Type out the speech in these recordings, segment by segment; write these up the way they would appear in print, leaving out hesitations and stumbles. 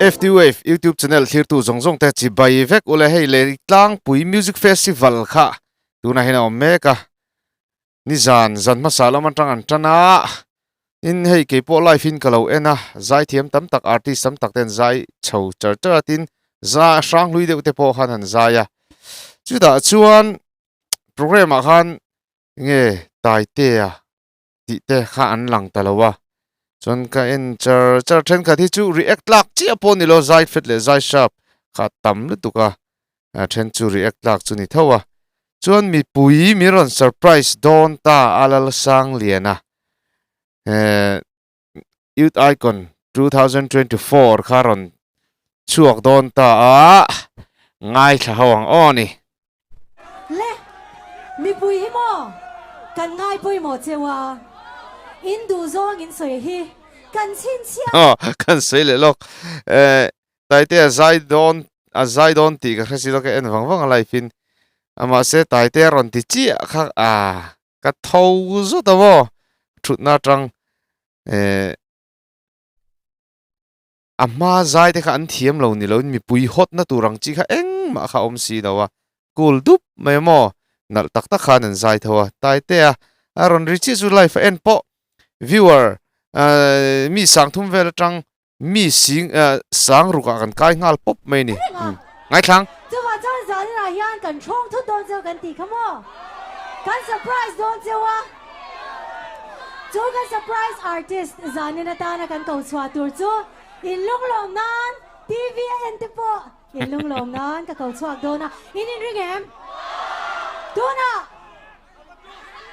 Lefty Wave YouTube channel thir tu zong zong te chi bai vek ule hei Leitlangpui Music Festival kha tuna hena omeka ni zan masala man tang an tana in hei ke po live in kalo ena zai thiam tam tak artist tam tak ten zai chho char tin za sang lui de te po khan han zaya chuda chuan program a khan nge tai te a ti te kha an lang talawa chon ka en char then ka thi chu react lak chi apon ni lo zai fet le zai sharp kha tam lu tu ka then chu react lak chu ni thawa chuan mi pui mi ron surprise don ta LALSANGLIANA youth icon 2024 kharon chuak don ta a ngai tha hawang oni le mi pui hi mo kan ngai pui mo chewa in du zong in soi hi kan chin chia kan sei le lok tai te zai don ti ka khasi lo ka en wang lai fin ama se tai te ron ti chi kha ka thau zo ta wo thut na tang ama zai te kha an thiam lo ni lo mi pui hot na turang chi kha eng ma kha om si dawa kul dup me mo nal tak tak khan an zai thawa tai te a ron ri chi zu life en po viewer mi sang thum vel tang mi sing sang ru ka kan kai ngal pop mai ni ngai thang chu wa chan za ni la hian kan thong thu don zo kan ti khamo kan surprise don chewa chu kan surprise artist zani na ta na kan ko chwa tur chu in long long nan tv en te po in long long nan ka ko chwa do na in ring em do na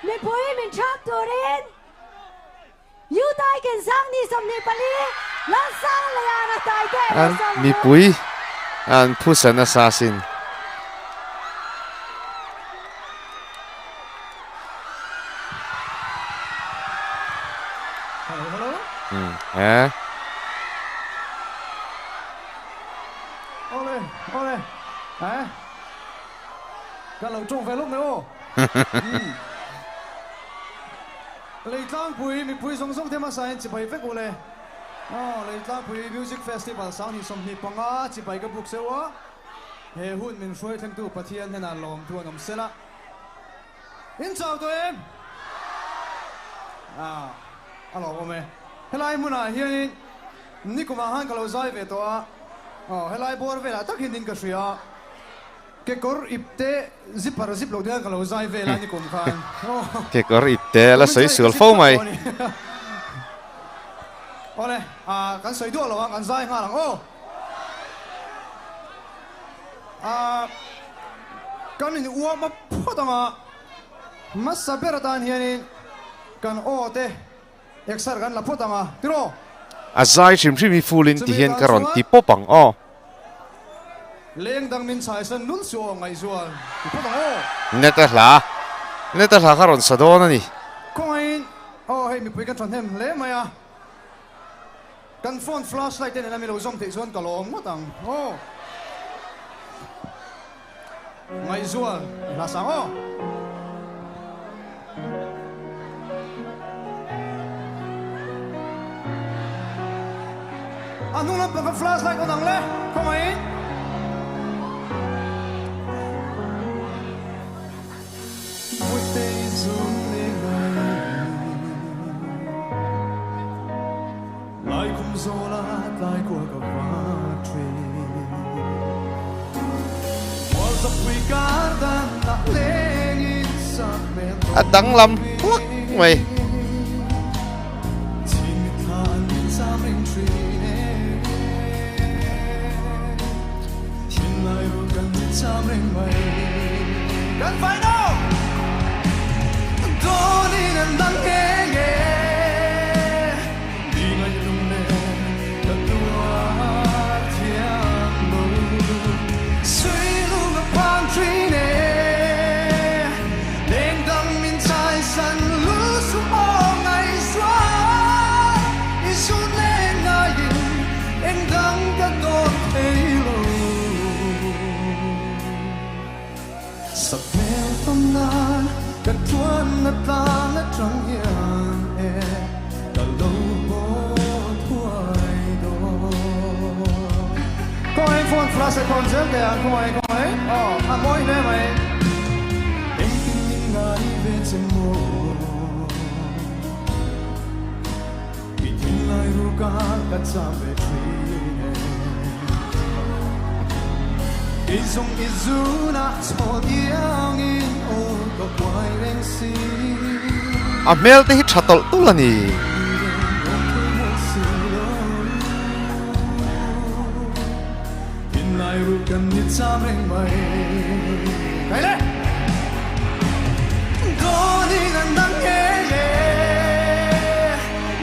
me poi min trap turin you tai kan sang ni som ni pali LALSANGLIANA tai te mi pui an pusan assassin hello ole cái lồng trông phải lúc này ô Leitlangpui mi pui song song tema sai chi bai vek ole Leitlangpui music festival sang ni som ni panga chi bai ka buk sewa he hun min foi thang tu pathian hena lom tu nom sela in chào tụi em alo ome helai muna hian ni kuma han kalo zai ve to helai bor ve la tak hin din ka shria ke kor ipte zip lo dia kalo zai ve la ni kum khan ke kor ipte la sei sul fo mai ole kan sei du lo kan zai nga lang kan ni uwa ma phodanga masabera tan hian kan te exar kan la phodanga tiro azai chim mi fulin ti hian karon ti popang leng dang min sai san nun so ngai zual phodanga neta hla karon sadon ani coin hey mi pui kan than hem le maya kan phone flashlight ten na mi lo zom te zuan kalong mo tang ngai zual la sang anong lang pa flashlight ko nang le kumain lai kum zola lai ko ka vatri was a we garden na lengin sa men adang lam plak mai kan phải đâu đó đi nên đắng nghe đi ngay trong đêm đất đua thiên路suy lu ngập quang truy nè đêm đằng min trái sân lũ xuống ngày xóa đi xuống lên ngay em đắng cả con thấy lộ sắp mèo tâm nan cần thuần na ta na trăng hiền cả lâu bó thuai đó phone flash con zel ke ang khoi khoi a moi ne mai eng tin ning ngai ve chen mo i tin lai ru ka ka cha ve tri ne izung izuna so diang in o ko kwai reng si a mel te hi thatol tulani Lai ru kan ni cha reng mai kai le do ni nan dang he ye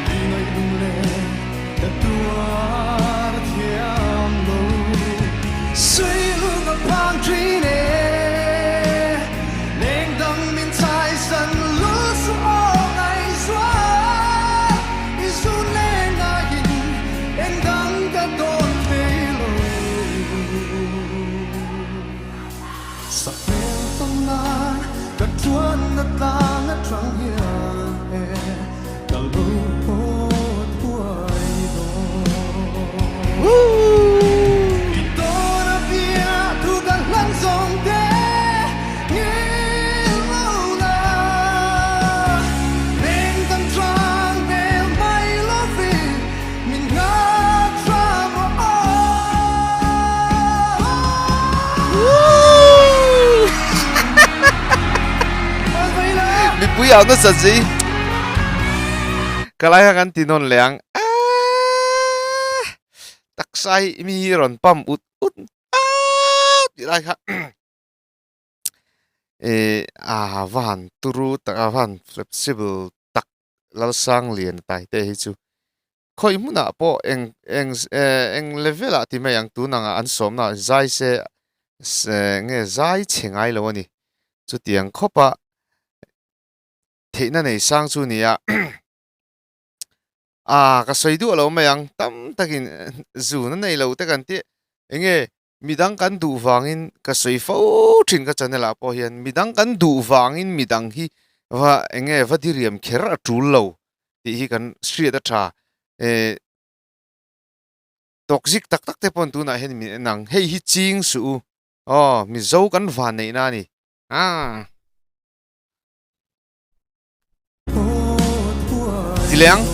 ni noi dum le ta tua thiam lo sui lu ga pang tri ne leng dang min chai san lu su o ngai swa isu le na yin en dang ka don the lo Sapel tonglan katuan na tang at trang hiyan kalupot huway do Ito na biya tugang lansong de Ngilaw na Neng tang trang bel may lovi Min nga trang mo mi pui ao na sa ji kalai kan tinon leang taksai mi ron pam ut ut lai kha van turu tak van flexible tak lalsang lian tai te hi chu khoi muna po eng level a ti me yang tu na an som na zai se nge zai chengai lo ni chu tiang khopa thế này sang chu nia cái sợi đũa lâu mày ăn tâm ta kinh dù nó này lâu ta cần tiệt nghe mi đăng căn đủ vangin cái sợi phâu trên cái chân là bao hiền mi đăng căn đủ vangin mi đăng hi và nghe và đi riêng khera trú lâu thì hi cần suy đã trả toxic tak tak te pon tu na hen mi nang hey hi ching su mi dâu căn van này na ni Liang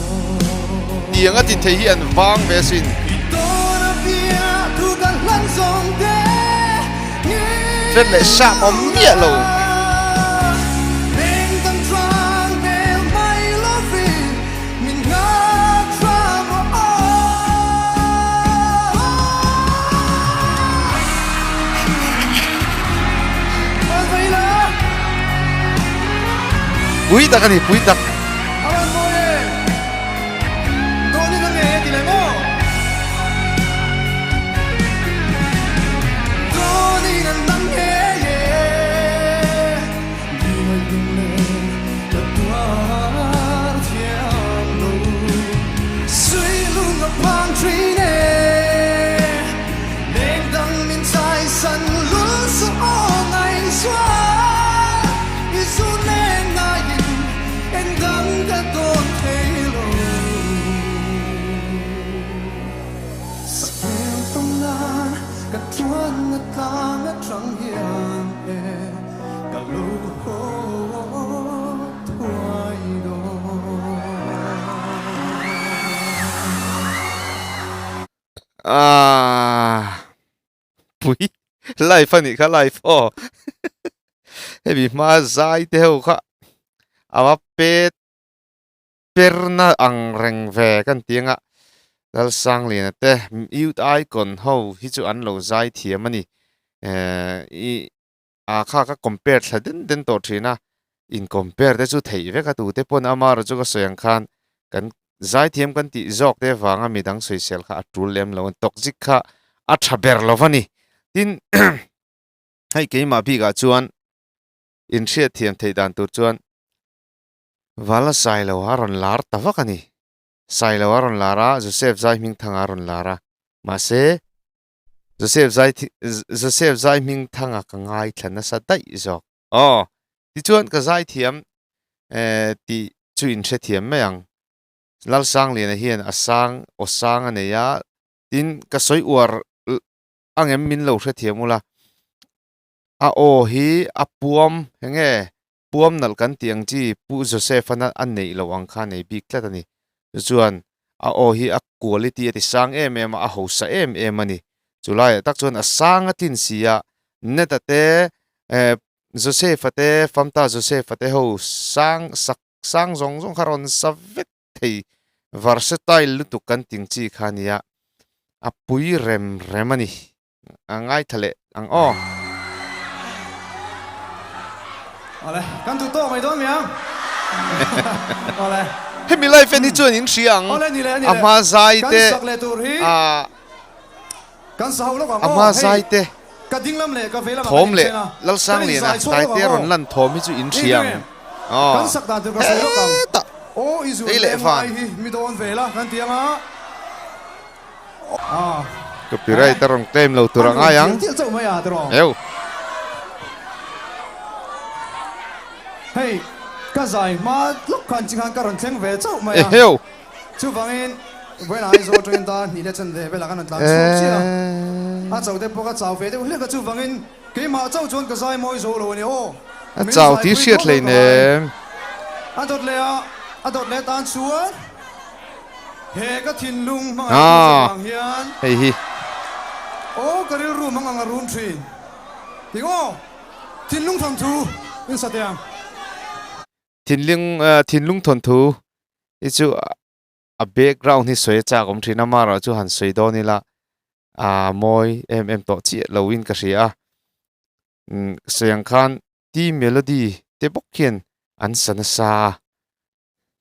tiếng á tin thấy hiện vang về xin rất là sạm ống nhẹ lâu bui tak anh bui tak bui live funny kha live hebi ma zai te ho kha awa pet perna ang reng ve kan tianga dal sang lian te youth icon ho hi chu an lo zai thiam ani kha ka compare thladin den to thina in compare te chu thei ve ka tu te pon amar chu ka soyang khan kan zai thiam kan ti jok te wanga midang social kha atul lem lo toxic kha a thaber lovani tin hai ke ma bi ga chuan in thria thiam thei dan tur chuan wala sai lo haron lar tawakani sai lo haron lara joseph zai ming thanga ron lara ma se Joseph zai ming thanga ka ngai thana sa dai jok ti chuan ka zai thiam ti chu in thre thiam mayang lal sang lian hian asang osang aneya tin ka soi war ang em min lo hre thiamula a o hi a puam henge puam nal kan tiang chi pu Joseph an nei lo ang kha nei bik tlat ani chuan a o hi a quality ati sang em a ho sa em ani chulai tak chuan a sang atin sia netate Joseph ate famta Joseph ate ho sang zong kharon savet thei versatile lutu kan ting chi khania a pui rem ani angai thale ang o ole kan tu to mai don miang ole hemi life ni chuan in hriang ole ni le ama zai te kan sak le tur hi a kan sa lo ka ama zai te ka ding lam le ka vela thom le LALSANGLIANA tai te ron lan thom hi chu in hriang kan sak da tu ka sa lo kam ta o izu le fan hi mi don vela kan tianga copyright ron claim lo turanga yang tiel chau mai a tro eu hey ka zai ma lok kan ching han ka ron thleng ve chau mai a eu chu wangin when I zo train ta ni le chen de vela kan tlang chu chi a a chau de poka chau ve de le ka chu wangin ke ma chau chon ka zai moi zo lo ni o a chau ti hriat hlei ne a dot le tan chuan he ka thin lung ma hian hei hi o karil room ang room thin tingo thin lung thang thu in satyam thin lung thon thu ichu a background hi soi cha kom thina mara chu han soi do ni la a moi em to chi lowin ka ria sayang khan ti melody te bokhian an sana sa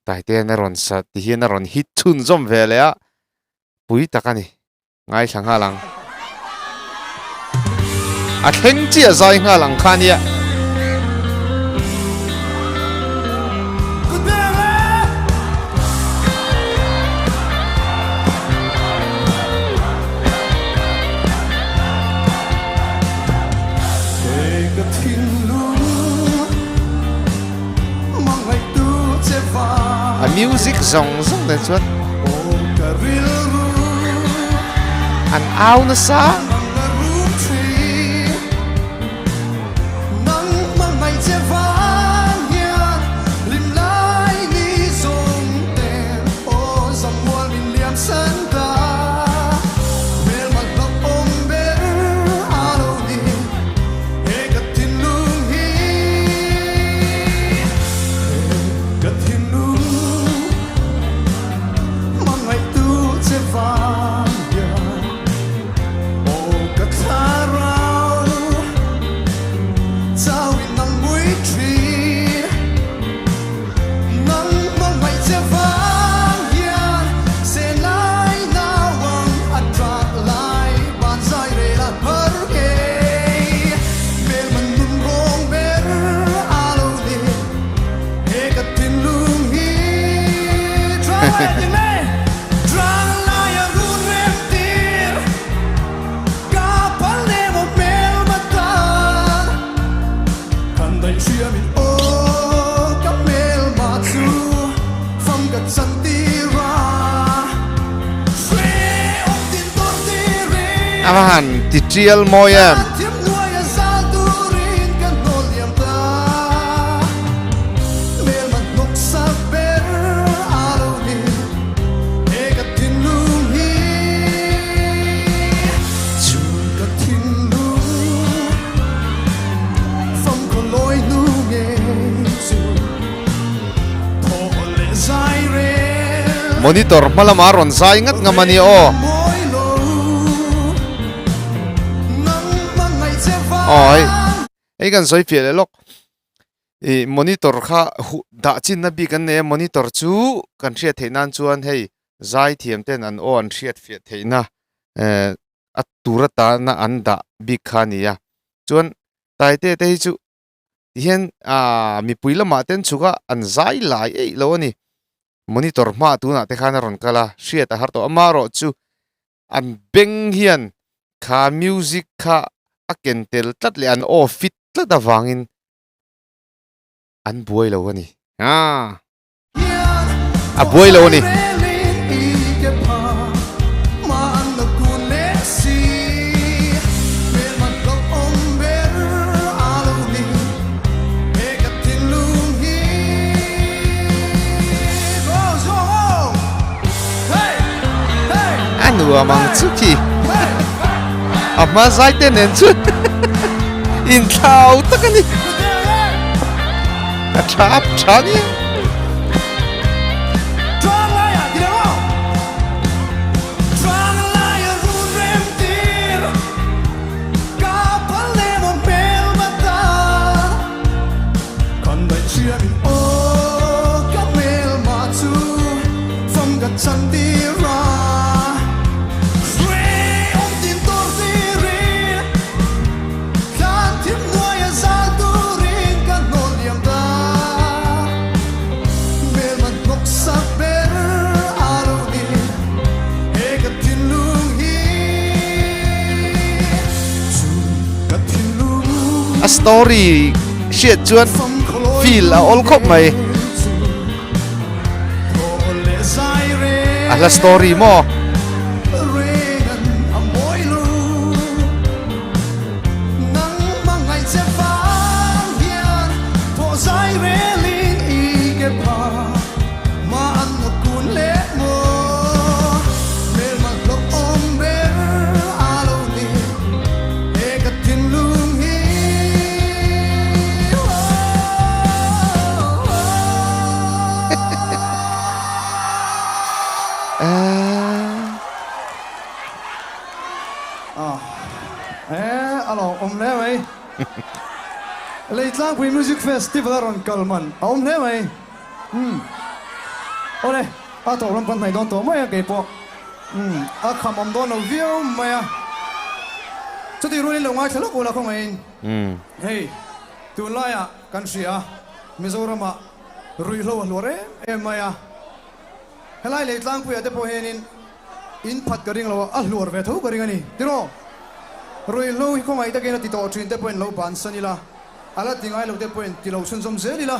tai te na ron sa ti hian ron hit chun zom vele a pui takani ngai thang halang a theng chi a zai halang khania a music zong ne chuan an au na sa Amahan titrial moyam monitor malamaron sa ingat nga mani o oi ei kan soi phe le lok e monitor kha da chin na bi kan ne monitor chu kan thria theinan chuan hei zai thiam ten an on thriat fiat theina a turata na an da bi khania chuan tai te te chu hian mi puilama ten chuga an zai lai ei lo ni monitor ma tu na te khana ron kala hriat a har to amaro chu an beng hian kha music kha aken tel tat le an o fit tla da wangin an buai lo ani a buai lo ni mang chu ki ama zai te nen chu in thau takani a trap chani a story shit chuan feel a all khop mai a la story mo Leitlangpui Music Festival on Kalman. Ông thế mày? Ô đây, tổ làm phần này đón tổ mày cái bộ. Khăm ông đón đầu view mày à. Cho thì rồi lâu ngay sẽ lúc là không mày. Hey, tu lại à, can sĩ à, Mizoram à, rồi lâu rồi em mày à. Hay là Leitlangpui ở đây bộ hen in phát cái riêng lâu à lùa về thấu cái riêng này, đúng không? Rồi lâu không ai ta cái nó tít tổ chuyên đây bộ lâu bán sân đi là. Ala tingai lo te point ti lo sun som zeli la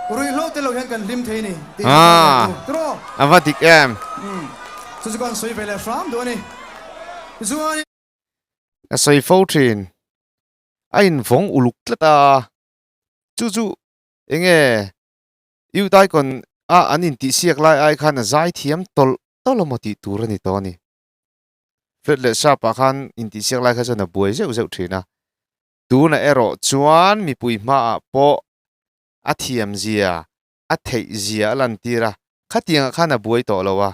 rui lo te lo hen kan lim the ni tro avatik em so kon soi vele from do ni zuani a soi fo trin ain vong uluk tlata chu enge yu dai kon anin ti siak lai ai khan zai thiam tol moti turani to ni fet le sa pa khan in ti siak lai kha chana buai zeu thina tu na ero chuan mi pui ma po athiam zia a thei zia lantira khatiang khana buai to lowa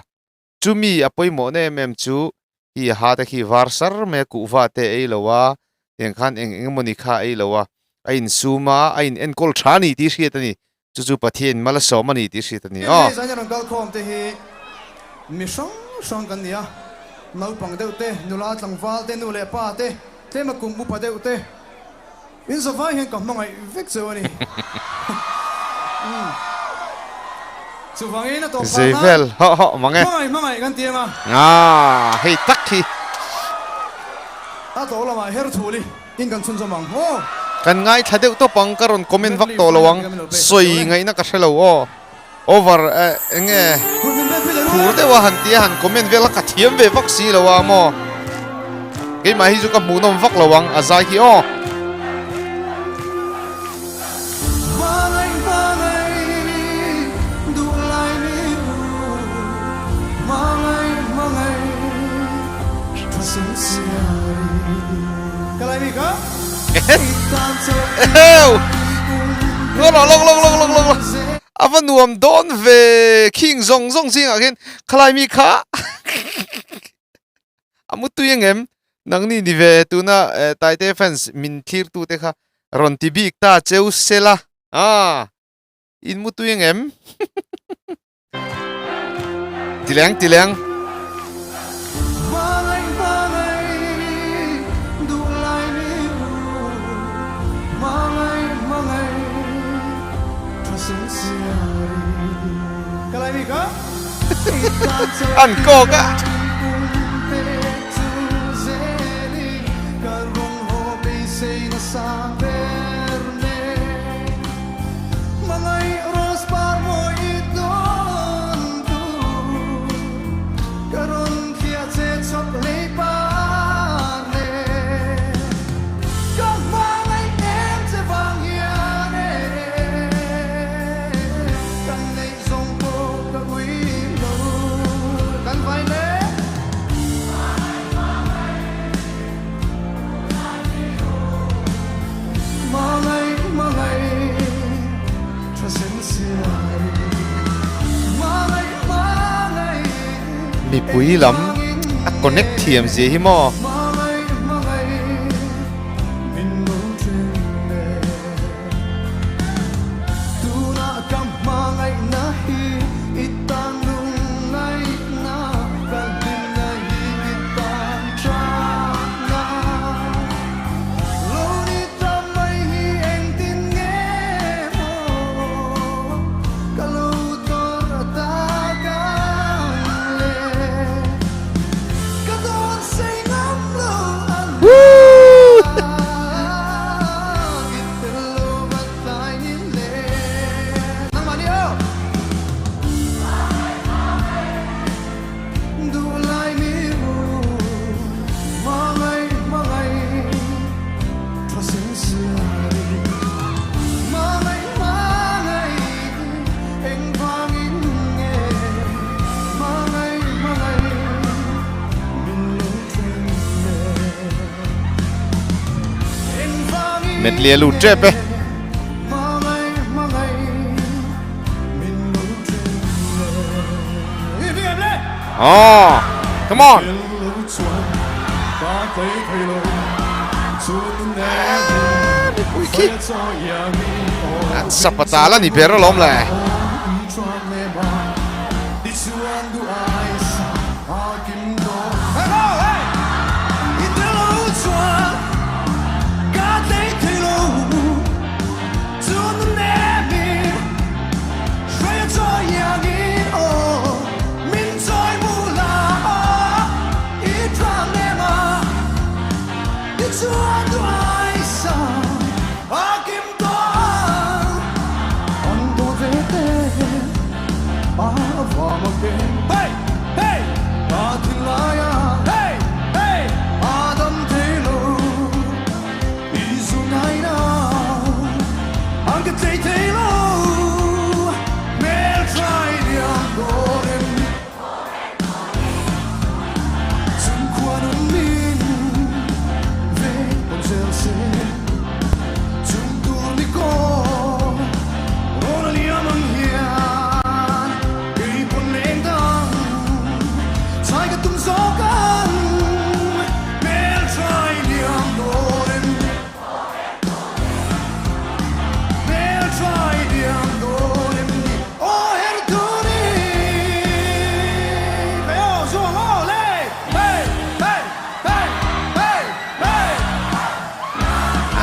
chumi apoi mo ne mem chu hi ha ta khi varsar me ku va te ei lowa eng khan eng moni kha ei lowa ain suma ain enkol thani ti hriat ani chu pathian mala somani ti hriat ani zanya ron kal khom te hi mi song kan nia nau pang deu te nula tlangwal te nu le pa te ma kum bu pa deu te in so vai hen kam mangai vek zo ani so vangai na to pa zevel ho mangai kan tianga hei takhi to la ma her thuli in kan chun zamang ho kan ngai thadeu to pangkaron comment vak to lawang soi ngai na ka thelo over enge phur de wa han tia han comment vela ka thiam ve vak si lawa mo ke ma hi ju ka munom vak lawang azai hi Long avan nuam don ve king zong sing again khalai mi kha amutu yengem nangni ni ve tuna taite fans min thir tu te kha ron tv ta cheu sela in mutu yengem tilang ăn cô cả mi pui lam a connect thiam je hi mo met lia lu trepe oh come on sapatala ni BER lom le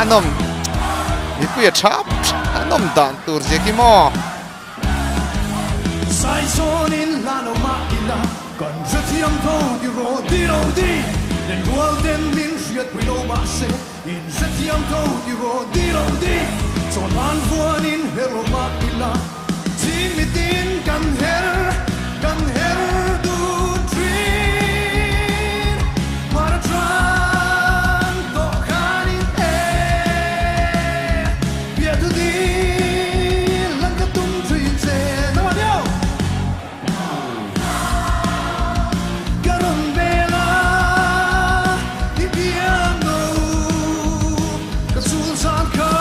anom ni pui chap anom dan tur je ki mo sai sonin lano ma ila kan jetiam to di ro di ro di den golden min shiat we no ma se in jetiam to di ro di so man fuan in hero ma ila timitin kan her du dream para tran to kanin e bia tu di lang ka tum tui che na ma dio garon bela di piano ka sul san ka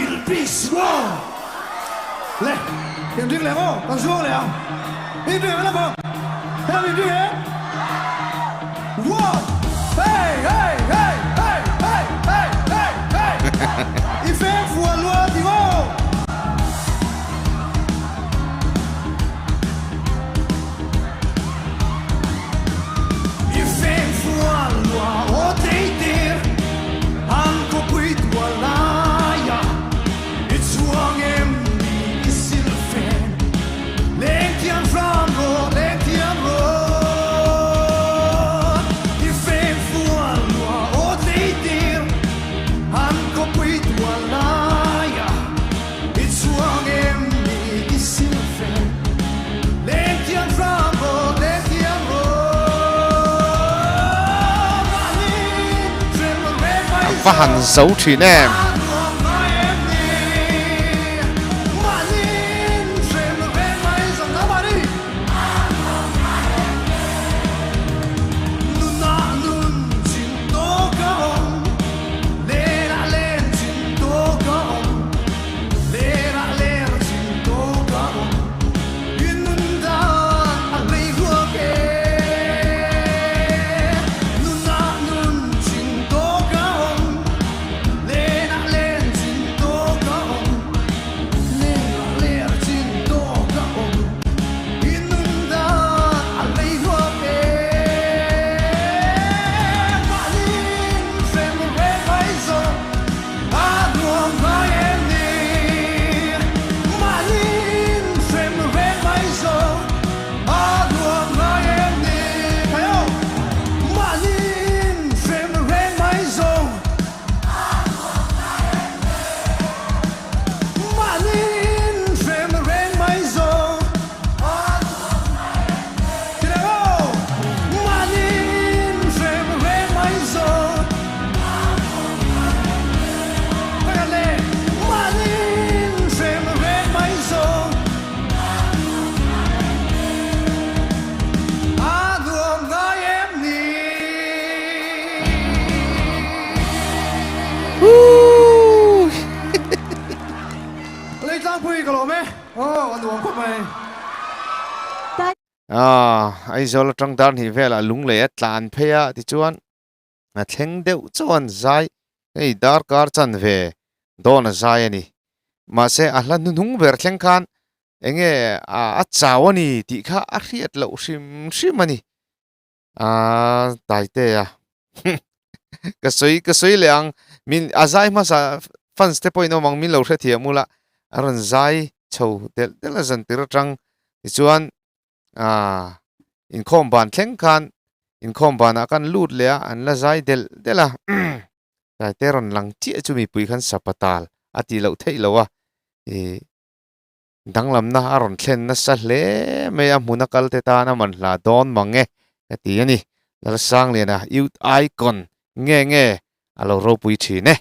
il pismo le che dir le mo kan so le e be la mo ha mi di wow hey hey hey hey hey hey hey hey il fait fou loi di mo il fait fou loi o te dir anco qui tu alaia it's wrong em is il fait lentiam frango lentiam ro il fait fou loi o te dir anco qui tu alaia it's wrong em is il fait lentiam frango lentiam ro và hẳn dấu thuyền em anh uống không mày ai zol trong dan hi vela lung le tlan phea ti chuan a thleng deuh chuan zai ei dar kar chan ve don a zai ani ma se a hlan nung ber thleng khan enge a chawani ti kha a riat lo shim shim ani tai te ya ka soi leang min azai ma sa fans te point omang min lo hre thia mula aron zai chho del del zan tir tang ti chuan in khom ban thleng khan in khom ban a kan lut le an la zai del dela tai te ron lang chi chu mi pui khan sapatal ati lo thei lo wa e danglam na aron thlen na sa hle me a hmuna kal te ta na man hla don mange ati ani lalsangliana youth icon nge alo ro pui thi ne